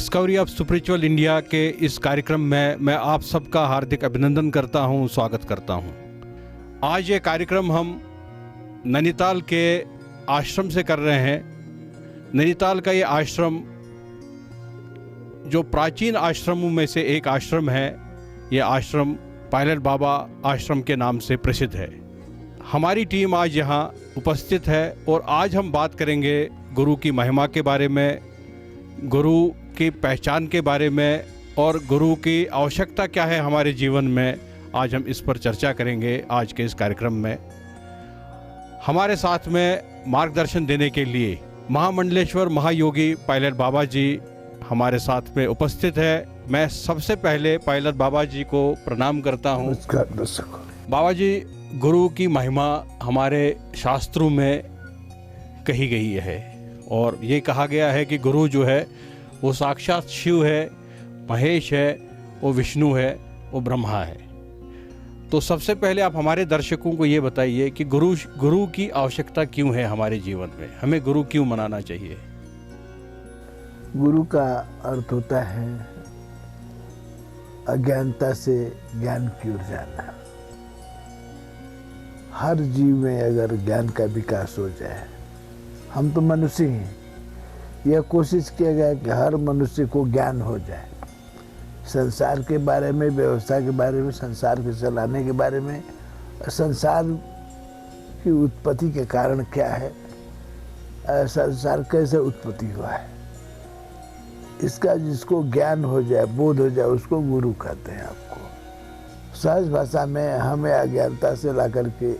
Discovery of spiritual India के इस कार्यक्रम में मैं आप सबका हार्दिक अभिनंदन करता हूं, स्वागत करता हूं। आज ये कार्यक्रम हम नैनीताल के आश्रम से कर रहे हैं। नैनीताल का ये आश्रम जो प्राचीन आश्रमों में से एक आश्रम है, ये आश्रम पायलट बाबा आश्रम के नाम से प्रसिद्ध है। हमारी टीम आज यहाँ उपस्थित है और आज हम बात करेंगे गुरु की महिमा के बारे में, गुरु की पहचान के बारे में और गुरु की आवश्यकता क्या है हमारे जीवन में। आज हम इस पर चर्चा करेंगे आज के इस कार्यक्रम में। हमारे साथ में मार्गदर्शन देने के लिए महामंडलेश्वर महायोगी पायलट बाबा जी हमारे साथ में उपस्थित है। मैं सबसे पहले पायलट बाबा जी को प्रणाम करता हूँ। बाबा जी, गुरु की महिमा हमारे शास्त्रों में कही गई है और ये कहा गया है कि गुरु जो है वो साक्षात शिव है, महेश है, वो विष्णु है, वो ब्रह्मा है। तो सबसे पहले आप हमारे दर्शकों को ये बताइए कि गुरु की आवश्यकता क्यों है हमारे जीवन में, हमें गुरु क्यों मनाना चाहिए। गुरु का अर्थ होता है अज्ञानता से ज्ञान की ओर जाना। हर जीव में अगर ज्ञान का विकास हो जाए, हम तो मनुष्य हैं, यह कोशिश किया गया कि हर मनुष्य को ज्ञान हो जाए, संसार के बारे में, व्यवस्था के बारे में, संसार के चलाने के बारे में, संसार की उत्पत्ति के कारण क्या है, संसार कैसे उत्पत्ति हुआ है, इसका जिसको ज्ञान हो जाए, बोध हो जाए, उसको गुरु कहते हैं। आपको सहज भाषा में हमें अज्ञानता से ला करके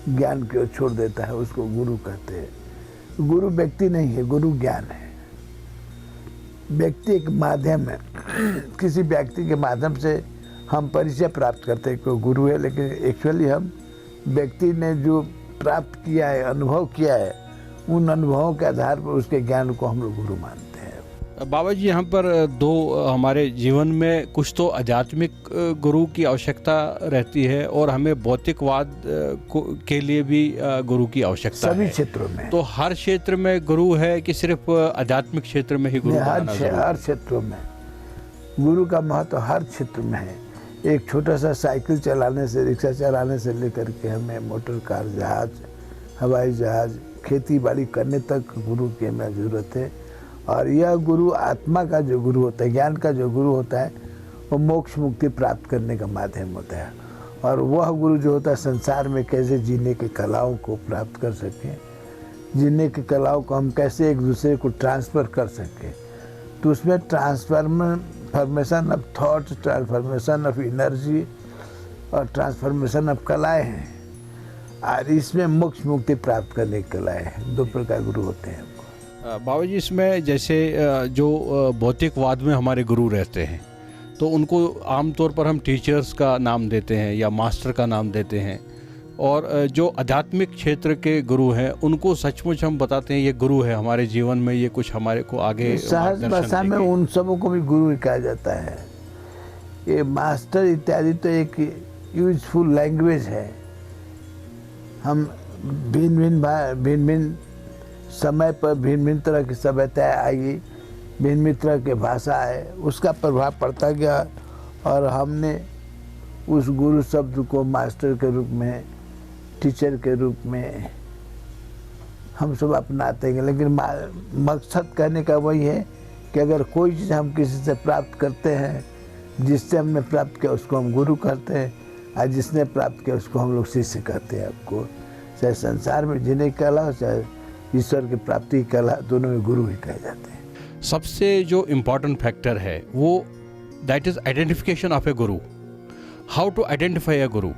ज्ञान की ओर छोड़ देता है, उसको गुरु कहते हैं। गुरु व्यक्ति नहीं है, गुरु ज्ञान है। व्यक्ति एक माध्यम है, किसी व्यक्ति के माध्यम से हम परिचय प्राप्त करते हैं कि गुरु है, लेकिन एक्चुअली हम व्यक्ति ने जो प्राप्त किया है, अनुभव किया है, उन अनुभवों के आधार पर उसके ज्ञान को हम लोग गुरु मानते हैं। बाबा जी, यहाँ पर दो हमारे जीवन में कुछ तो आध्यात्मिक गुरु की आवश्यकता रहती है और हमें भौतिकवाद के लिए भी गुरु की आवश्यकता है। सभी क्षेत्रों में। तो हर क्षेत्र में गुरु है कि सिर्फ आध्यात्मिक क्षेत्र में ही गुरु? हर क्षेत्रों में गुरु का महत्व हर क्षेत्र में है। एक छोटा सा साइकिल चलाने से, रिक्शा चलाने से लेकर के हमें मोटर कार, जहाज, हवाई जहाज, खेती बाड़ी करने तक गुरु की हमें जरूरत है। और यह गुरु आत्मा का जो गुरु होता है, ज्ञान का जो गुरु होता है, वो मोक्ष मुक्ति प्राप्त करने का माध्यम होता है। और वह गुरु जो होता है संसार में कैसे जीने की कलाओं को प्राप्त कर सकें, जीने की कलाओं को हम कैसे एक दूसरे को ट्रांसफ़र कर सकें, तो उसमें transformation of thought, transformation of energy और ट्रांसफॉर्मेशन ऑफ कलाएँ हैं। और इसमें मोक्ष मुक्ति प्राप्त करने की कलाएँ हैं। दो प्रकार गुरु होते हैं। बाबा जी, इसमें जैसे जो भौतिकवाद में हमारे गुरु रहते हैं, तो उनको आमतौर पर हम टीचर्स का नाम देते हैं या मास्टर का नाम देते हैं, और जो आध्यात्मिक क्षेत्र के गुरु हैं उनको सचमुच हम बताते हैं ये गुरु है हमारे जीवन में, ये कुछ हमारे को आगे सहज भाषा में उन सबों को भी गुरु कहा जाता है। ये मास्टर इत्यादि तो एक यूजफुल लैंग्वेज है। हम भिन्न भिन्न समय पर भिन्न भिन्न तरह की सभ्यताएँ आई, भिन्न भिन्न तरह की भाषा है, उसका प्रभाव पड़ता गया और हमने उस गुरु शब्द को मास्टर के रूप में, टीचर के रूप में हम सब अपनाते हैं। लेकिन मकसद कहने का वही है कि अगर कोई चीज़ हम किसी से प्राप्त करते हैं, जिससे हमने प्राप्त किया उसको हम गुरु कहते हैं, और जिसने प्राप्त किया उसको हम लोग शिष्य कहते हैं। आपको चाहे संसार में जीने की कला हो, चाहे ईश्वर की प्राप्ति की कला, दोनों में गुरु ही कहे जाते हैं। सबसे जो इम्पोर्टेंट फैक्टर है वो that is identification of A Guru. How to identify a Guru,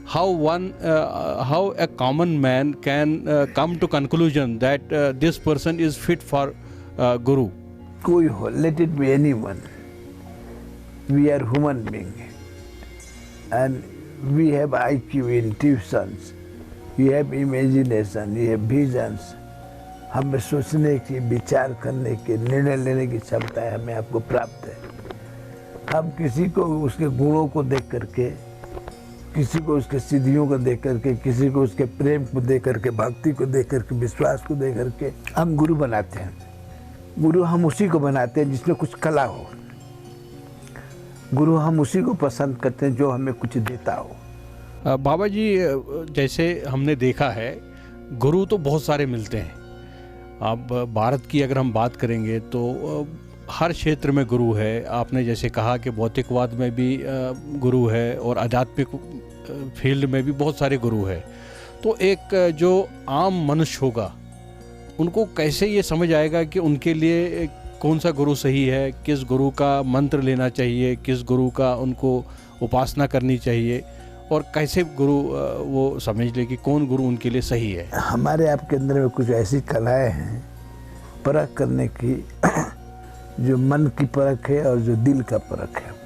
how a common man can come to conclusion that this person is fit for guru? कोई हो, let it be anyone. We are human being and we have IQ, intuitions, we have imagination, we have visions. हमें सोचने की, विचार करने की, निर्णय लेने की क्षमता है, हमें आपको प्राप्त है। हम किसी को उसके गुणों को देख करके, किसी को उसके सिद्धियों को देख करके, किसी को उसके प्रेम को देख करके, भक्ति को देख करके, विश्वास को देख करके हम गुरु बनाते हैं। गुरु हम उसी को बनाते हैं जिसमें कुछ कला हो। गुरु हम उसी को पसंद करते हैं जो हमें कुछ देता हो। बाबा जी, जैसे हमने देखा है गुरु तो बहुत सारे मिलते हैं। अब भारत की अगर हम बात करेंगे तो हर क्षेत्र में गुरु है। आपने जैसे कहा कि भौतिकवाद में भी गुरु है और आध्यात्मिक फील्ड में भी बहुत सारे गुरु है। तो एक जो आम मनुष्य होगा उनको कैसे ये समझ आएगा कि उनके लिए कौन सा गुरु सही है, किस गुरु का मंत्र लेना चाहिए, किस गुरु का उनको उपासना करनी चाहिए, और कैसे गुरु वो समझ ले कि कौन गुरु उनके लिए सही है? हमारे आपके अंदर में कुछ ऐसी कलाएं हैं परख करने की, जो मन की परख है और जो दिल का परख है।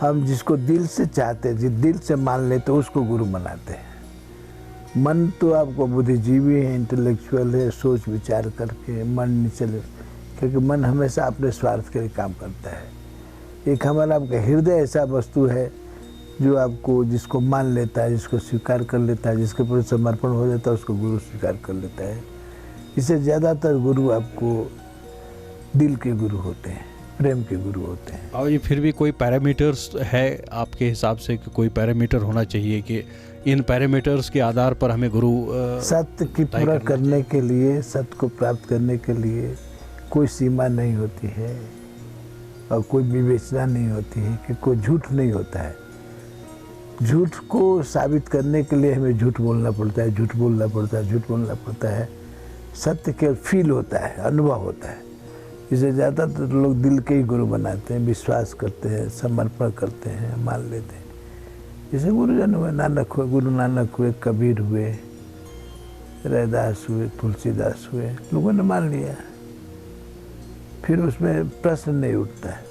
हम जिसको दिल से चाहते हैं, जिस दिल से मान ले तो उसको गुरु बनाते हैं। मन तो आपको बुद्धिजीवी है, इंटेलेक्चुअल है, सोच विचार करके मन नहीं चले, क्योंकि मन हमेशा अपने स्वार्थ के लिए काम करता है। एक हमारा आपका हृदय ऐसा वस्तु है जो आपको, जिसको मान लेता है, जिसको स्वीकार कर लेता है, जिसके प्रति समर्पण हो जाता है, उसको गुरु स्वीकार कर लेता है। इससे ज़्यादातर गुरु आपको दिल के गुरु होते हैं, प्रेम के गुरु होते हैं। और ये फिर भी कोई पैरामीटर्स है आपके हिसाब से कि कोई पैरामीटर होना चाहिए कि इन पैरामीटर्स के आधार पर हमें गुरु सत्य की पूरा करने के लिए, सत्य को प्राप्त करने के लिए कोई सीमा नहीं होती है और कोई विवेचना नहीं होती है कि कोई झूठ नहीं होता है। झूठ को साबित करने के लिए हमें झूठ बोलना पड़ता है, झूठ बोलना पड़ता है, झूठ बोलना पड़ता है। सत्य केवल फील होता है, अनुभव होता है। इससे ज़्यादातर लोग दिल के ही गुरु बनाते हैं, विश्वास करते हैं, समर्पण करते हैं, मान लेते हैं। जैसे गुरुजन हुए, नानक हुए, गुरु नानक हुए, कबीर हुए, रैदास हुए, तुलसीदास हुए, लोगों ने मान लिया, फिर उसमें प्रश्न नहीं उठता है।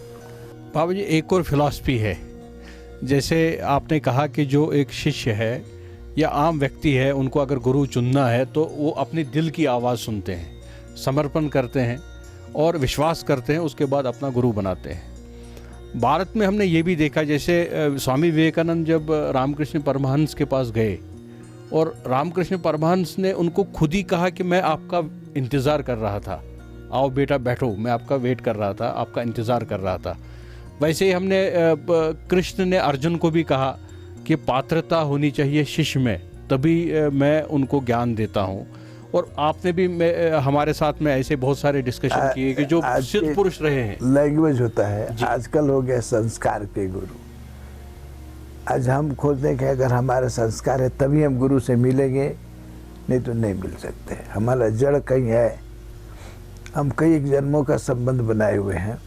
बाबा जी, एक और फिलॉसफी है, जैसे आपने कहा कि जो एक शिष्य है या आम व्यक्ति है, उनको अगर गुरु चुनना है तो वो अपनी दिल की आवाज़ सुनते हैं, समर्पण करते हैं और विश्वास करते हैं, उसके बाद अपना गुरु बनाते हैं। भारत में हमने ये भी देखा, जैसे स्वामी विवेकानंद जब रामकृष्ण परमहंस के पास गए और रामकृष्ण परमहंस ने उनको खुद ही कहा कि मैं आपका इंतज़ार कर रहा था, आओ बेटा बैठो, मैं आपका वेट कर रहा था, आपका इंतज़ार कर रहा था। वैसे ही हमने कृष्ण ने अर्जुन को भी कहा कि पात्रता होनी चाहिए शिष्य में, तभी मैं उनको ज्ञान देता हूँ। और आपने भी हमारे साथ में ऐसे बहुत सारे डिस्कशन किए कि जो सिद्ध पुरुष रहे हैं। लैंग्वेज होता है, आजकल हो गया संस्कार के गुरु। आज हम खोजते हैं कि अगर हमारा संस्कार है तभी हम गुरु से मिलेंगे, नहीं तो नहीं मिल सकते। हमारा जड़ कहीं है, हम कई एक जन्मों का संबंध बनाए हुए हैं,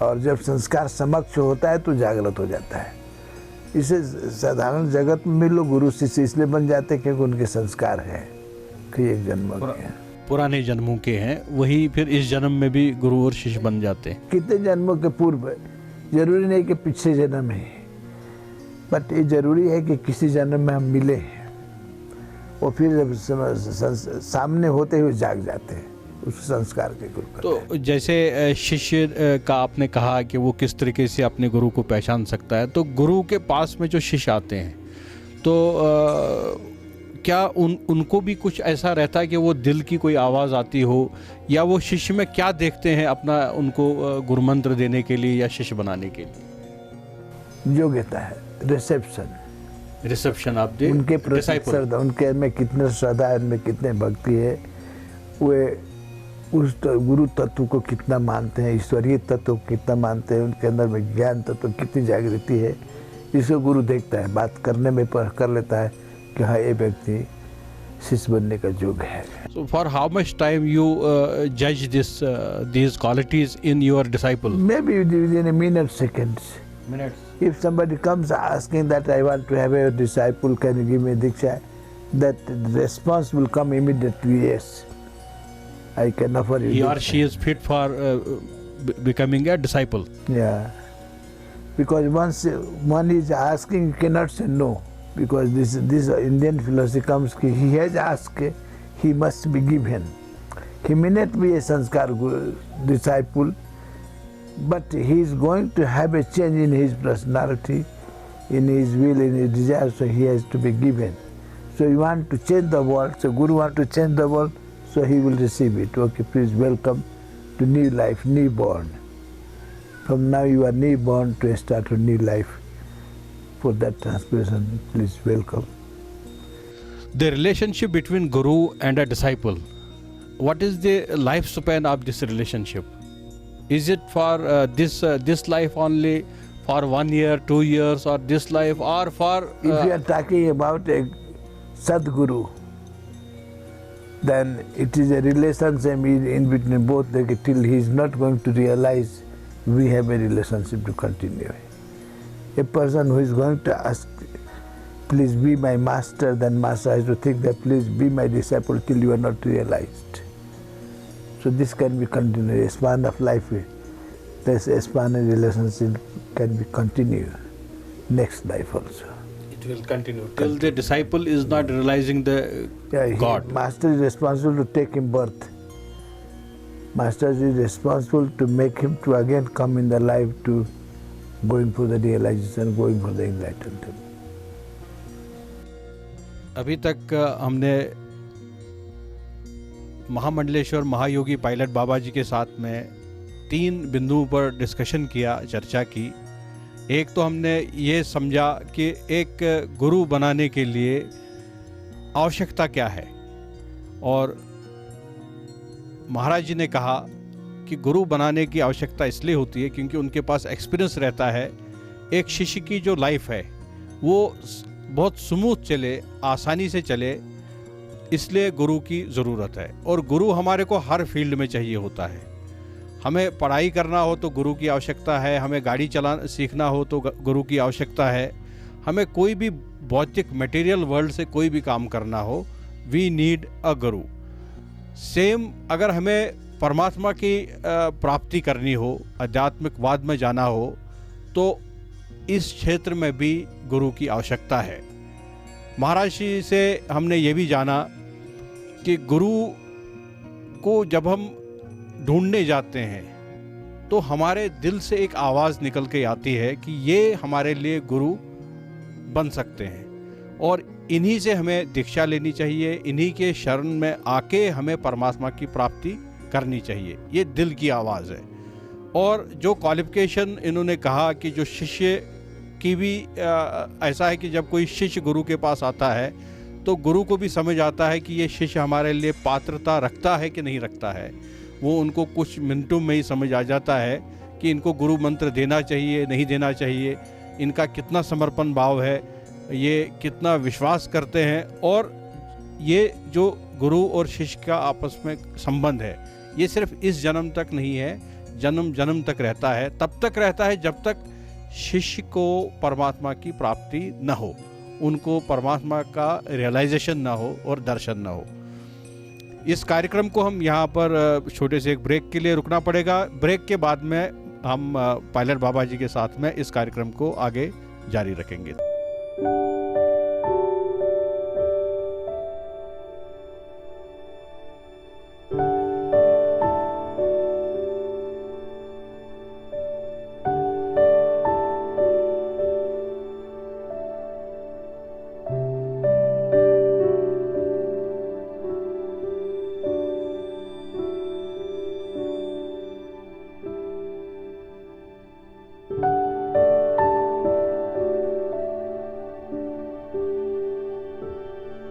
और जब संस्कार समक्ष होता है तो जागृत हो जाता है। इसे साधारण जगत में भी लोग गुरु शिष्य इसलिए बन जाते हैं क्योंकि उनके संस्कार हैं, कई एक जन्मों के हैं, पुराने जन्मों के हैं, वही फिर इस जन्म में भी गुरु और शिष्य बन जाते हैं। कितने जन्मों के पूर्व, जरूरी नहीं कि पिछले जन्म है, बट ये जरूरी है कि किसी जन्म में हम मिले हैं और फिर जब सामने होते हुए जाग जाते हैं, उस संस्कार के गुरु। तो जैसे शिष्य का आपने कहा कि वो किस तरीके से अपने गुरु को पहचान सकता है, तो गुरु के पास में जो शिष्य आते हैं तो क्या उनको भी कुछ ऐसा रहता है कि वो दिल की कोई आवाज़ आती हो, या वो शिष्य में क्या देखते हैं अपना उनको गुरु मंत्र देने के लिए या शिष्य बनाने के लिए? योग्यता है, रिसेप्शन आप दे, उनके श्रद्धा, उनके में कितने श्रद्धा है, उनमें कितने भक्ति है, वे उस गुरु तत्व को कितना मानते हैं, ईश्वरीय तत्व को कितना मानते हैं, उनके अंदर में ज्ञान तत्व कितनी जागृति है, इसको गुरु देखता है। बात करने में कर लेता है कि हाँ ये व्यक्ति शिष्य बनने का योग्य है। So for how much time you judge these qualities in your disciple? Maybe within a minute, seconds. Minutes. If somebody comes asking that I want to have a disciple, can you give me Diksha? That response will come immediately, yes. I can offer you. He or she is fit for becoming a disciple. Yeah. Because once one is asking, you cannot say no. Because this Indian philosophy comes, he has asked, he must be given. He may not be a sanskar disciple, but he is going to have a change in his personality, in his will, in his desire, so he has to be given. So you want to change the world, so Guru wants to change the world, so he will receive it. Okay, please welcome, to new life, newborn. From now you are newborn to start a new life. For that transmission, please welcome. The relationship between Guru and a disciple. What is the lifespan of this relationship? Is it for this life only, for 1 year, 2 years, or this life, or for... If you are talking about a Sadguru, then it is a relationship in between both, till he is not going to realize we have a relationship to continue. A person who is going to ask, please be my master, then master has to think that please be my disciple till you are not realized. So this can be continued, a span of life. This span of relationship can be continued next life also. It will continue till the disciple is not realizing the God. Master is responsible to take him birth. Master is responsible to make him to again come in the life to going for the realization, going for the enlightenment. अभी तक हमने महामंडलेश्वर महायोगी pilot बाबा जी के साथ में 3 बिंदुओं पर discussion किया, चर्चा की। एक तो हमने ये समझा कि एक गुरु बनाने के लिए आवश्यकता क्या है, और महाराज जी ने कहा कि गुरु बनाने की आवश्यकता इसलिए होती है क्योंकि उनके पास एक्सपीरियंस रहता है। एक शिष्य की जो लाइफ है वो बहुत स्मूथ चले, आसानी से चले, इसलिए गुरु की ज़रूरत है। और गुरु हमारे को हर फील्ड में चाहिए होता है। हमें पढ़ाई करना हो तो गुरु की आवश्यकता है, हमें गाड़ी चलाना सीखना हो तो गुरु की आवश्यकता है, हमें कोई भी भौतिक मटेरियल वर्ल्ड से कोई भी काम करना हो, we need a Guru. Same अगर हमें परमात्मा की प्राप्ति करनी हो, आध्यात्मिकवाद में जाना हो, तो इस क्षेत्र में भी गुरु की आवश्यकता है। महाराज जी से हमने ये भी जाना कि गुरु को जब हम ढूंढने जाते हैं तो हमारे दिल से एक आवाज़ निकल के आती है कि ये हमारे लिए गुरु बन सकते हैं, और इन्हीं से हमें दीक्षा लेनी चाहिए, इन्हीं के शरण में आके हमें परमात्मा की प्राप्ति करनी चाहिए। ये दिल की आवाज़ है। और जो क्वालिफिकेशन इन्होंने कहा कि जो शिष्य की भी ऐसा है कि जब कोई शिष्य गुरु के पास आता है तो गुरु को भी समझ आता है कि ये शिष्य हमारे लिए पात्रता रखता है कि नहीं रखता है। वो उनको कुछ मिनटों में ही समझ आ जाता है कि इनको गुरु मंत्र देना चाहिए, नहीं देना चाहिए, इनका कितना समर्पण भाव है, ये कितना विश्वास करते हैं, और ये जो गुरु और शिष्य का आपस में संबंध है ये सिर्फ इस जन्म तक नहीं है, जन्म जन्म तक रहता है। तब तक रहता है जब तक शिष्य को परमात्मा की प्राप्ति न हो, उनको परमात्मा का रियलाइजेशन ना हो और दर्शन ना हो। इस कार्यक्रम को हम यहाँ पर छोटे से एक ब्रेक के लिए रुकना पड़ेगा। ब्रेक के बाद में हम पायलट बाबा जी के साथ में इस कार्यक्रम को आगे जारी रखेंगे।